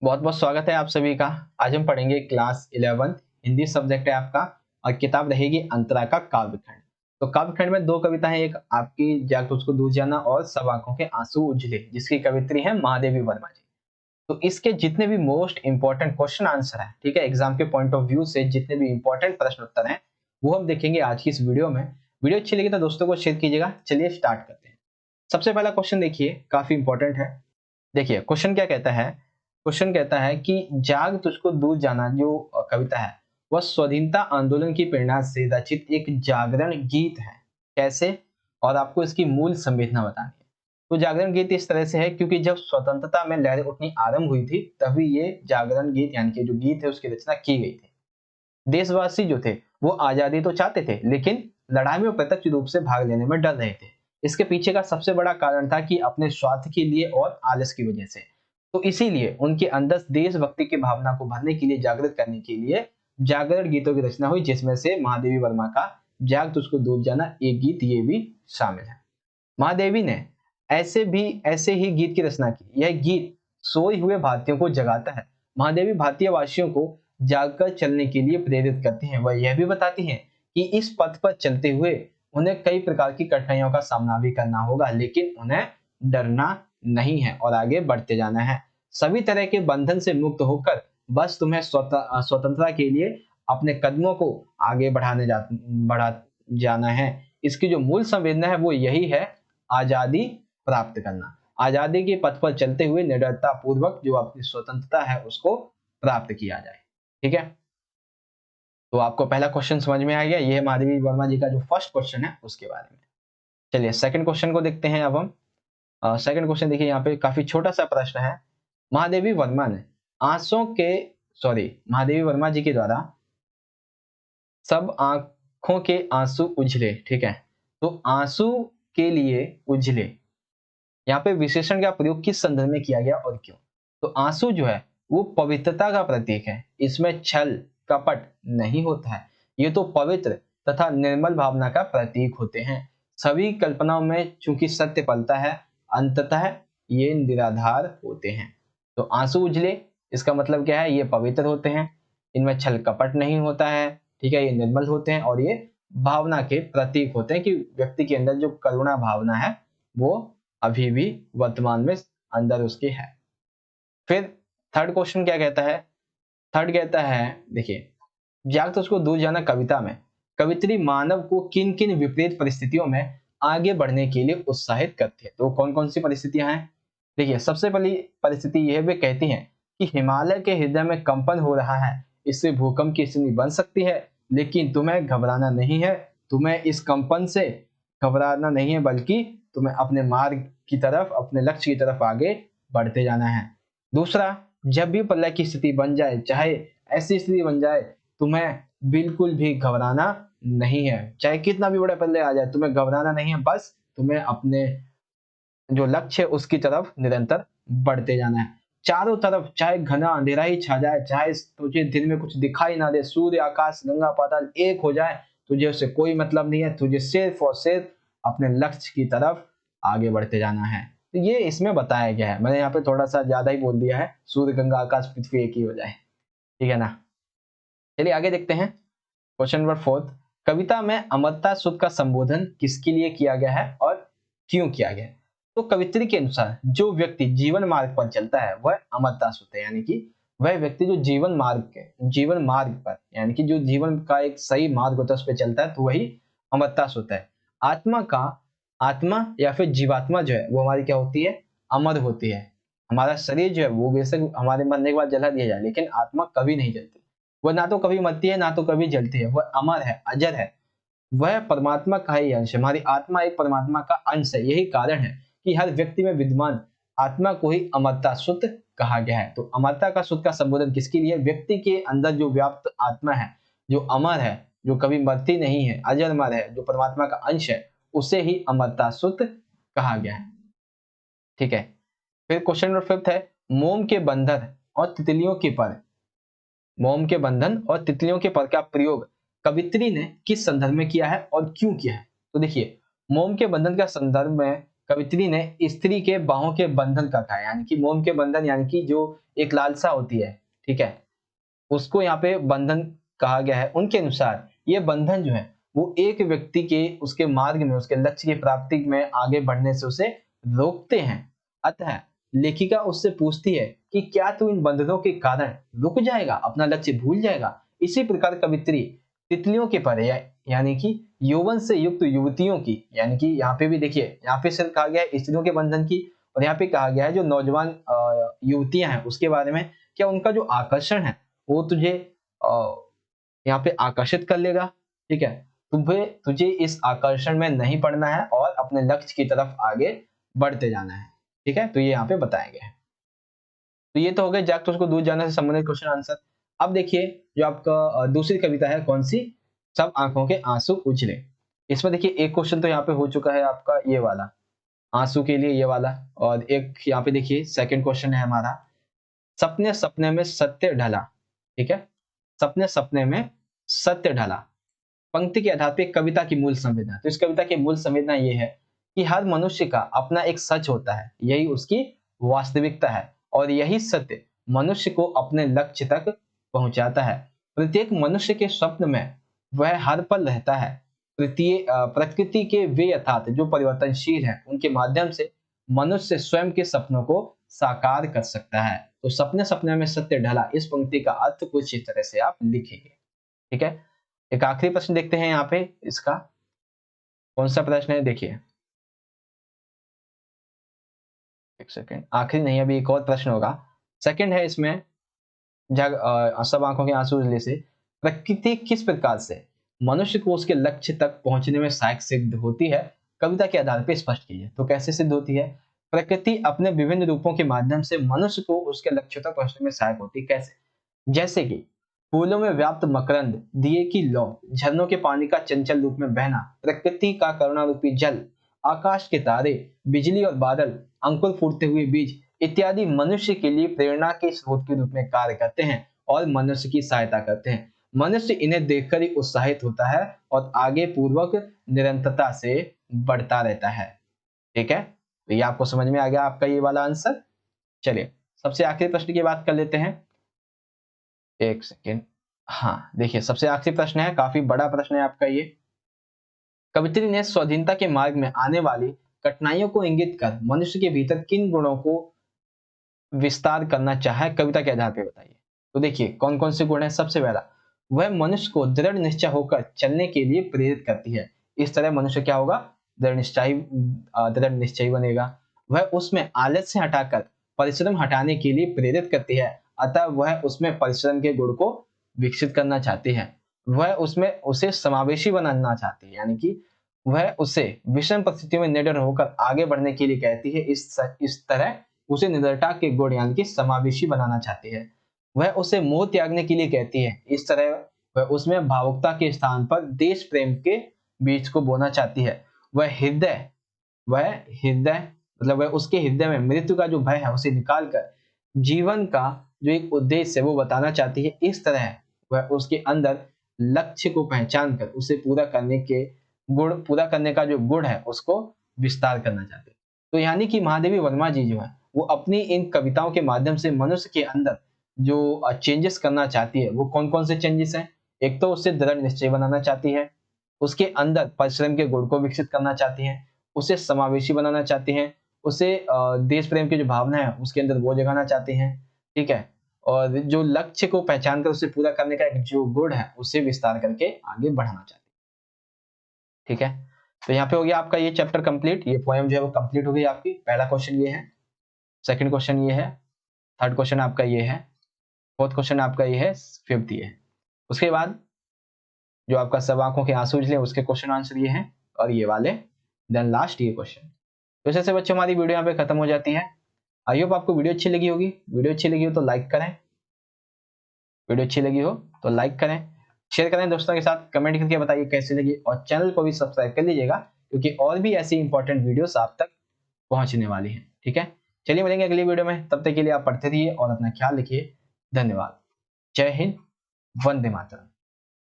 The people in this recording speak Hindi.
बहुत बहुत स्वागत है आप सभी का। आज हम पढ़ेंगे क्लास 11 हिंदी सब्जेक्ट है आपका और किताब रहेगी अंतरा का काव्यखंड। तो काव्यखंड में दो कविता है, एक आपकी जाग तुझको दूर जाना और सब आंखों के आंसू उजले, जिसकी कवित्री है महादेवी वर्मा जी। तो इसके जितने भी मोस्ट इंपॉर्टेंट क्वेश्चन आंसर है, ठीक है, एग्जाम के पॉइंट ऑफ व्यू से जितने भी इंपॉर्टेंट प्रश्न उत्तर हैं वो हम देखेंगे आज की इस वीडियो में। वीडियो अच्छी लगी तो दोस्तों को शेयर कीजिएगा। चलिए स्टार्ट करते हैं। सबसे पहला क्वेश्चन देखिए, काफी इंपॉर्टेंट है। देखिए क्वेश्चन क्या कहता है। क्वेश्चन कहता है कि जाग तुझको दूर जाना जो कविता है वह स्वाधीनता आंदोलन की प्रेरणा से रचित एक जागरण गीत है। कैसे? और आपको इसकी मूल संवेदना बतानी है। तो जागरण गीत इस तरह से है क्योंकि जब स्वतंत्रता में लहरें उठनी आरंभ हुई थी तभी ये जागरण गीत यानी कि जो गीत है उसकी रचना की गई थी। देशवासी जो थे वो आजादी तो चाहते थे लेकिन लड़ाई में प्रत्यक्ष रूप से भाग लेने में डर रहे थे। इसके पीछे का सबसे बड़ा कारण था कि अपने स्वार्थ के लिए और आलस की वजह से। तो इसीलिए उनके अंदर देशभक्ति की भावना को भरने के लिए, जागृत करने के लिए जागरण गीतों की रचना हुई, जिसमें से महादेवी वर्मा का जाग तुझको डूब जाना एक गीत ये भी शामिल है। महादेवी ने ऐसे ही गीत की रचना की। यह गीत सोए हुए भारतीयों को जगाता है। महादेवी भारतीय वासियों को जागकर चलने के लिए प्रेरित करती हैं। वह यह भी बताती हैं कि इस पथ पर चलते हुए उन्हें कई प्रकार की कठिनाइयों का सामना भी करना होगा, लेकिन उन्हें डरना नहीं है और आगे बढ़ते जाना है। सभी तरह के बंधन से मुक्त होकर बस तुम्हें स्वतंत्रता के लिए अपने कदमों को आगे बढ़ा जाना है। इसकी जो मूल संवेदना है वो यही है, आजादी प्राप्त करना। आजादी के पथ पर चलते हुए निडरता पूर्वक जो अपनी स्वतंत्रता है उसको प्राप्त किया जाए। ठीक है, तो आपको पहला क्वेश्चन समझ में आ गया। ये महादेवी वर्मा जी का जो फर्स्ट क्वेश्चन है उसके बारे में। चलिए सेकंड क्वेश्चन को देखते हैं अब हम। सेकंड क्वेश्चन देखिए, यहाँ पे काफी छोटा सा प्रश्न है। महादेवी वर्मा ने आंसू के महादेवी वर्मा जी के द्वारा सब आंखों के आंसू उजले, ठीक है, तो आंसू के लिए उजले, यहाँ पे विशेषण का प्रयोग किस संदर्भ में किया गया और क्यों? तो आंसू जो है वो पवित्रता का प्रतीक है। इसमें छल कपट नहीं होता है। ये तो पवित्र तथा निर्मल भावना का प्रतीक होते हैं। सभी कल्पनाओं में चूंकि सत्य पलता है, अंततः ये निराधार होते हैं। तो आंसू उजले, इसका मतलब क्या है? ये पवित्र होते हैं, इनमें छल कपट नहीं होता है, ठीक है, ये निर्मल होते हैं और ये भावना के प्रतीक होते हैं कि व्यक्ति के अंदर जो करुणा भावना है वो अभी भी वर्तमान में अंदर उसके है। फिर थर्ड क्वेश्चन क्या कहता है? थर्ड कहता है, देखिए, जाग तो उसको दूर जाना कविता में कवित्री मानव को किन किन विपरीत परिस्थितियों में आगे बढ़ने के लिए उत्साहित करती है। तो कौन कौन सी परिस्थितियां हैं? देखिए, सबसे पहली परिस्थिति यह वे कहती हैं कि हिमालय के हृदय में कंपन हो रहा है, इससे भूकंप की स्थिति बन सकती है, लेकिन तुम्हें घबराना नहीं है। तुम्हें इस कंपन से घबराना नहीं है, बल्कि तुम्हें अपने मार्ग की तरफ, अपने लक्ष्य की तरफ आगे बढ़ते जाना है। दूसरा, जब भी प्रलय की स्थिति बन जाए, चाहे ऐसी स्थिति बन जाए, तुम्हें बिल्कुल भी घबराना नहीं है। चाहे कितना भी बड़ा प्रलय आ जाए, तुम्हें घबराना नहीं है। बस तुम्हें अपने जो लक्ष्य है उसकी तरफ निरंतर बढ़ते जाना है। चारों तरफ चाहे घना अंधेरा ही छा जाए, चाहे तुझे दिन में कुछ दिखाई ना दे, सूर्य आकाश गंगा पाताल एक हो जाए, तुझे उससे कोई मतलब नहीं है। तुझे सिर्फ और सिर्फ अपने लक्ष्य की तरफ आगे बढ़ते जाना है। तो ये इसमें बताया गया है। मैंने यहाँ पे थोड़ा सा ज्यादा ही बोल दिया है, सूर्य गंगा आकाश पृथ्वी एक ही हो जाए, ठीक है ना। चलिए आगे देखते हैं। क्वेश्चन नंबर फोर्थ, कविता में अमरता सुध का संबोधन किसके लिए किया गया है और क्यों किया गया है? तो कवित्री के अनुसार जो व्यक्ति जीवन मार्ग पर चलता है वह अमरता सुध है, यानी कि वह व्यक्ति जो जीवन मार्ग पर, यानी कि जो जीवन का एक सही मार्ग होता है उस पर चलता है, तो वही अमरता सुध है। आत्मा या फिर जीवात्मा जो है वो हमारी क्या होती है? अमर होती है। हमारा शरीर जो है वो बेशक हमारे मरने के बाद जला दिया जाए, लेकिन आत्मा कभी नहीं जलती। वह ना तो कभी मरती है ना तो कभी जलती है। वह अमर है, अजर है। वह परमात्मा का ही अंश है। हमारी आत्मा एक परमात्मा का अंश है। यही कारण है कि हर व्यक्ति में विद्यमान आत्मा को ही अमरता सुध कहा गया है। तो अमरता का सुध का संबोधन किसके लिए? व्यक्ति के अंदर जो व्याप्त आत्मा है, जो अमर है, जो कभी मरती नहीं है, अजरमर है, जो परमात्मा का अंश है, उसे ही अमरता सुध कहा गया है। ठीक है, फिर क्वेश्चन नंबर फिफ्थ है, मोम के बंधन और तितलियों के पर, मोम के बंधन और तितलियों के पर का प्रयोग कवित्री ने किस संदर्भ में किया है और क्यों किया है? तो देखिए, मोम के बंधन का संदर्भ में कवित्री ने स्त्री के बाहों के बंधन का कहा, यानी कि मोम के बंधन, यानी कि जो एक लालसा होती है, ठीक है, उसको यहाँ पे बंधन कहा गया है। उनके अनुसार ये बंधन जो है वो एक व्यक्ति के उसके मार्ग में, उसके लक्ष्य की प्राप्ति में आगे बढ़ने से उसे रोकते हैं। अतः लेखिका उससे पूछती है कि क्या तू इन बंधनों के कारण रुक जाएगा, अपना लक्ष्य भूल जाएगा। इसी प्रकार कवित्री तितलियों के पर्याय, यानी कि यौवन से युक्त युवतियों की, यानी कि यहाँ पे भी देखिए, यहाँ पे सिर्फ कहा गया है स्त्रियों के बंधन की, और यहाँ पे कहा गया है जो नौजवान युवतियां हैं उसके बारे में, क्या उनका जो आकर्षण है वो तुझे यहाँ पे आकर्षित कर लेगा, ठीक है, तुझे इस आकर्षण में नहीं पड़ना है और अपने लक्ष्य की तरफ आगे बढ़ते जाना है, ठीक है। तो ये यहाँ पे बताया गया है। तो ये तो हो गए जागरूक को दूर जाने से संबंधित क्वेश्चन आंसर। अब देखिए जो आपका दूसरी कविता है कौन सी, सब आंखों के आंसू उछले। इसमें देखिए एक क्वेश्चन तो यहाँ पे हो चुका है आपका ये वाला, आंसू के लिए ये वाला, और एक यहाँ पे देखिए सेकंड क्वेश्चन है हमारा, सपने सपने में सत्य ढला, ठीक है, सपने सपने में सत्य ढला। पंक्ति के आधार पे कविता की मूल संवेदना, तो इस कविता की मूल संवेदना ये है कि हर मनुष्य का अपना एक सच होता है, यही उसकी वास्तविकता है, और यही सत्य मनुष्य को अपने लक्ष्य तक पहुंचाता है। प्रत्येक मनुष्य के स्वप्न में वह हर पल रहता है। प्रकृति के वे यथार्थ जो परिवर्तनशील है, उनके माध्यम से मनुष्य स्वयं के सपनों को साकार कर सकता है। तो सपने सपने में सत्य ढला, इस पंक्ति का अर्थ कुछ इस तरह से आप लिखेंगे, ठीक है। एक आखिरी प्रश्न देखते हैं यहाँ पे, इसका कौन सा प्रश्न है देखिए, एक सेकेंड, आखिरी नहीं अभी एक और प्रश्न होगा, सेकंड है इसमें, सब आंखों के आंसू उजले से प्रकृति किस प्रकार से मनुष्य को उसके लक्ष्य तक पहुंचने में सहायक सिद्ध होती है, कविता के आधार पर स्पष्ट कीजिए। तो कैसे सिद्ध होती है, प्रकृति अपने विभिन्न रूपों के माध्यम से मनुष्य को उसके लक्ष्य तक पहुंचने में सहायक होती है। कैसे, जैसे कि फूलों में व्याप्त मकरंद, दिए की लौ, झरनों के पानी का चंचल रूप में बहना, प्रकृति का करुणा रूपी जल, आकाश के तारे, बिजली और बादल, अंकुर फूटते हुए बीज इत्यादि मनुष्य के लिए प्रेरणा के स्रोत के रूप में कार्य करते हैं और मनुष्य की सहायता करते हैं। मनुष्य इन्हें देखकर ही उत्साहित होता है और आगे पूर्वक निरंतरता से बढ़ता रहता है, ठीक है। तो ये आपको समझ में आ गया आपका ये वाला आंसर। चलिए सबसे आखिरी प्रश्न की बात कर लेते हैं, एक सेकेंड, हाँ देखिए सबसे आखिरी प्रश्न है, काफी बड़ा प्रश्न है आपका ये। कवित्री ने स्वाधीनता के मार्ग में आने वाली कठिनाइयों को इंगित कर मनुष्य के भीतर किन गुणों को विस्तार करना चाहा है, कविता के आधार पर बताइए। तो देखिए कौन कौन से गुण है, सबसे पहला वह मनुष्य को दृढ़ निश्चय होकर चलने के लिए प्रेरित करती है। इस तरह मनुष्य क्या होगा, दृढ़ निश्चयी बनेगा। वह उसमें आलस्य हटाकर परिश्रम हटाने के लिए प्रेरित करती है, अतः वह उसमें परिश्रम के गुण को विकसित करना चाहती है। वह उसमें उसे समावेशी बनाना चाहती है, यानी कि वह उसे विषम परिस्थितियों में निडर होकर आगे बढ़ने के लिए कहती है। इस तरह उसे निडरता के गुण यानी कि समावेशी बनाना चाहती है। वह उसे मोह त्यागने के लिए कहती है, इस तरह वह उसमें भावुकता के स्थान पर देश प्रेम के बीज को बोना चाहती है। वह हृदय मतलब वह उसके हृदय में मृत्यु का जो भय है उसे निकालकर जीवन का जो एक उद्देश्य है वो बताना चाहती है। इस तरह वह उसके अंदर लक्ष्य को पहचान कर उसे पूरा करने का जो गुण है उसको विस्तार करना चाहती है। तो यानी कि महादेवी वर्मा जी जो है वो अपनी इन कविताओं के माध्यम से मनुष्य के अंदर जो चेंजेस करना चाहती है वो कौन कौन से चेंजेस हैं, एक तो उससे दृढ़ निश्चय बनाना चाहती है, उसके अंदर परिश्रम के गुण को विकसित करना चाहती है, उसे समावेशी बनाना चाहती हैं, उसे देश प्रेम की जो भावना है उसके अंदर वो जगाना चाहती हैं, ठीक है, और जो लक्ष्य को पहचान कर उसे पूरा करने का एक जो गुण है उसे विस्तार करके आगे बढ़ाना चाहती है, ठीक है। तो यहाँ पे हो गया आपका ये चैप्टर कंप्लीट, ये पोएम जो है वो कंप्लीट हो गई आपकी। पहला क्वेश्चन ये है, सेकंड क्वेश्चन ये है, थर्ड क्वेश्चन आपका ये है, फोर्थ क्वेश्चन आपका ये है, फिफ्थ ये है। उसके बाद जो आपका सब आंखों के आंसू उजले उसके क्वेश्चन आंसर ये हैं और ये वाले, देन लास्ट ये क्वेश्चन। तो ऐसे बच्चों हमारी वीडियो यहाँ पे खत्म हो जाती है। आई होप आपको वीडियो अच्छी लगी होगी। वीडियो अच्छी लगी हो तो लाइक करें, वीडियो अच्छी लगी हो तो लाइक करें, शेयर करें दोस्तों के साथ, कमेंट करके बताइए कैसी लगी, और चैनल को भी सब्सक्राइब कर लीजिएगा क्योंकि और भी ऐसी इंपॉर्टेंट वीडियोस आप तक पहुंचने वाली हैं, ठीक है। चलिए मिलेंगे अगली वीडियो में, तब तक के लिए आप पढ़ते रहिए और अपना ख्याल रखिए। धन्यवाद। जय हिंद, वंदे मातरम।